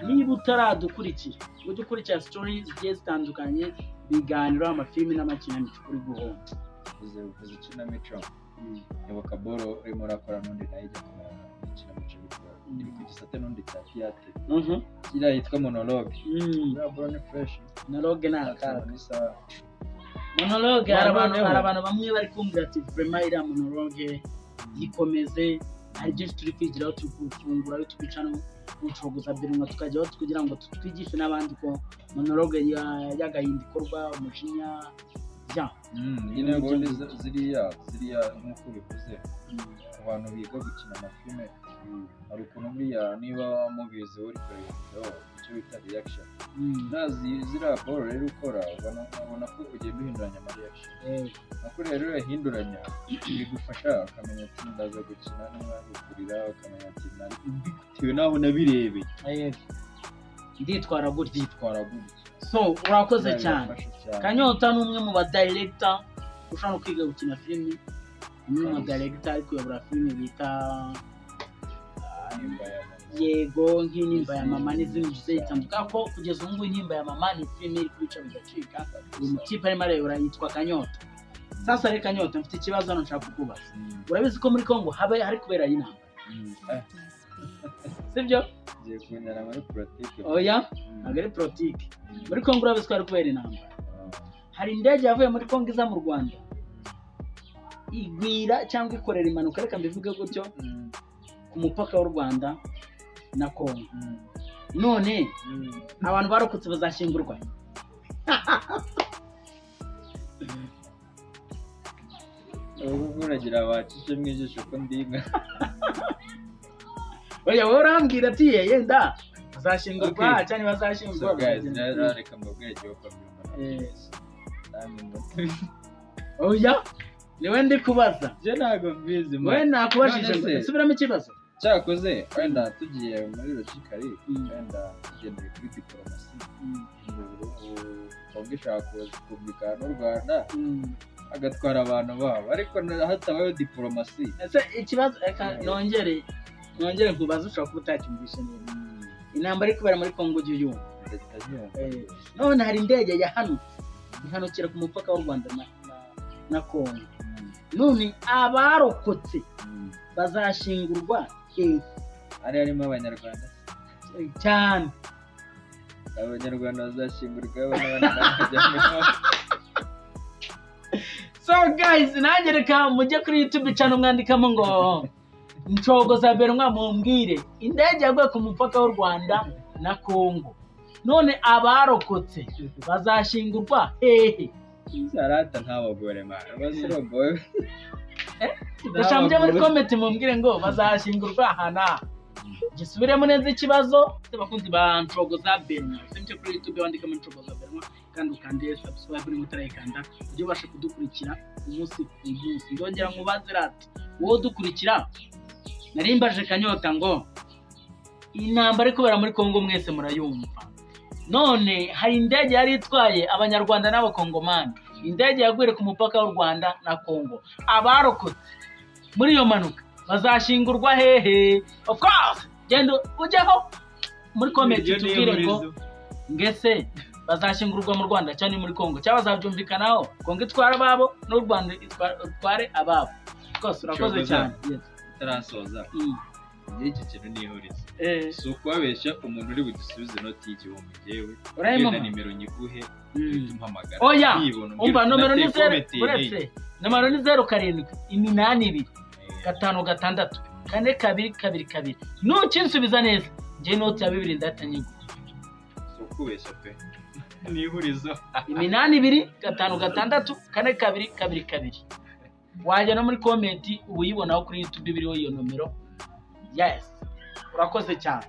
niba utaradukurikira ujye ukurikira stories zigiye zitandukanye biganiro amafilimi n'amakinamico kuri guhomba uvuze ikinamico nyoboka boro urimo urakora n'undi nayo ijya ikinamico iri ku gisate n'undi cya tiyate kiriya yitwa monologue uriya boro ni fresh monologue ni akaga monologue hari abantu bamwe bari kumbwira ati vraiment iriya monologue yikomeze hari byinshi turi kwigiraho turi gufungura yo tubicana gucogoza birunga tukajyaho kugira ngo tutwigishe n'abandi ko monologue y'agahinda ikorwa umujinya bya nyine ngone ziriya nk'uko bivuze abantu biga gukina amafilme hari ukuntu buriya niba mubizi uri kureba icyo bita reaction ziriya boro rero ukora ubona ko ugenda uhinduranya ama reaction nako rero urahinduranya bigufasha ukamenya ati ndaza gukina n'umwanya ukurira ukamenya ati bitewe n'aho nabirebeye nditwara gutya so urakoze cyane Kanyota ni umwe mu ba director ushaka kwiga gukina filimi umwe mu director ari kuyobora filimi bita yego nk'inimba ya mama n'izindi zitandukanye ko kugeza ubu ngubu inimba ya mama ni filimi iri kwica bigacika uyu mutipe arimo arayobora yitwa Kanyota sasa reka Kanyota mfite ikibazo hano nshaka kukubaza urabizi ko muri Congo hari kubera inama sibyo ngiye kunyara muri politiki oya ntabwo ari politiki muri Congo urabizi ko hari kubera inama hari indege yavuye muri Congo iza mu Rwanda igwira cyangwa ikorera impanuka reka mbivuge gutyo ku mupaka w'u Rwanda na Congo none abantu barokotse bazashingurwa ubu uragira wacishe mwijisho ko ndinga oya urambwira ati yenda bazashingurwa cyane bazashingurwa reka mbabwire cyo kwamira oya niwe ndi kubaza je ntago mbizi we nakubashije subiramo ikibazo cyakoze wenda tugiye muri logically wenda tugendeye kuri diplomasi ubwishaka kupublika n'u Rwanda agatwara abantu babo ariko hatabayo diplomasi ese ikibazo nongere nkubaza ushaka kutacyumvisha neza intambara iri kubera muri Congo y'uyu none hari indege ihanukira ku mupaka w'u Rwanda na Congo none abarokotse bazashingurwa harimo abanyarwanda cyane abanyarwanda bazashingurwa n'abandi so guys nanjye reka mujye kuri YouTube channel mwandikamo ngo ncogoza berwa mumbwire indege yaguye ku mupaka w'u Rwanda na Congo none abarokotse bazashingurwa hehe zarata ntabagore mara basirogoye ndashambye muri comment mumbwire ngo bazashingurwa hana gisubiremo neza ikibazo bakunzi ba ncogoza berwa simcye kuri YouTube wandika muri ncogoza berwa kandi ukande subscribe ni mutarayikanda ujye ubasha kudukurikira umunsi ku munsi ndongera nkubaze rati wowe dukurikira narimbaje Kanyota ngo intambara iri kubera muri Congo mwese murayumva none hari indege yari itwaye abanyarwanda n'Abakongo Mana indege yagwire ku mupaka w'u Rwanda na Congo abarokotse muri iyo manuka bazashingurwa hehe of course genda ujyeho muri comment tubwire ngo ngese bazashingurwa mu Rwanda cyane muri Congo cyangwa bazabyumvikanaho Congo itwara ababo n'u Rwanda itware ababo rwose urakoze cyane tarasoza iki kintu nihuriza so kwabeshya umuntu uri budusubize noti y'igihumbi jewe urayimpa nimero nyiguhe tumpamagara oya umva nomero ni 0 uretse nomero ni 07 82 5 6 4 2 2 2 nukinsubiza neza nje noti ya 2 ndatanyigo so kubeshya pe nihuriza 82 5 6 4 2 2 2 wajya no muri comment ubuyibonaho kuri YouTube biriho iyo nomero yes urakoze cyane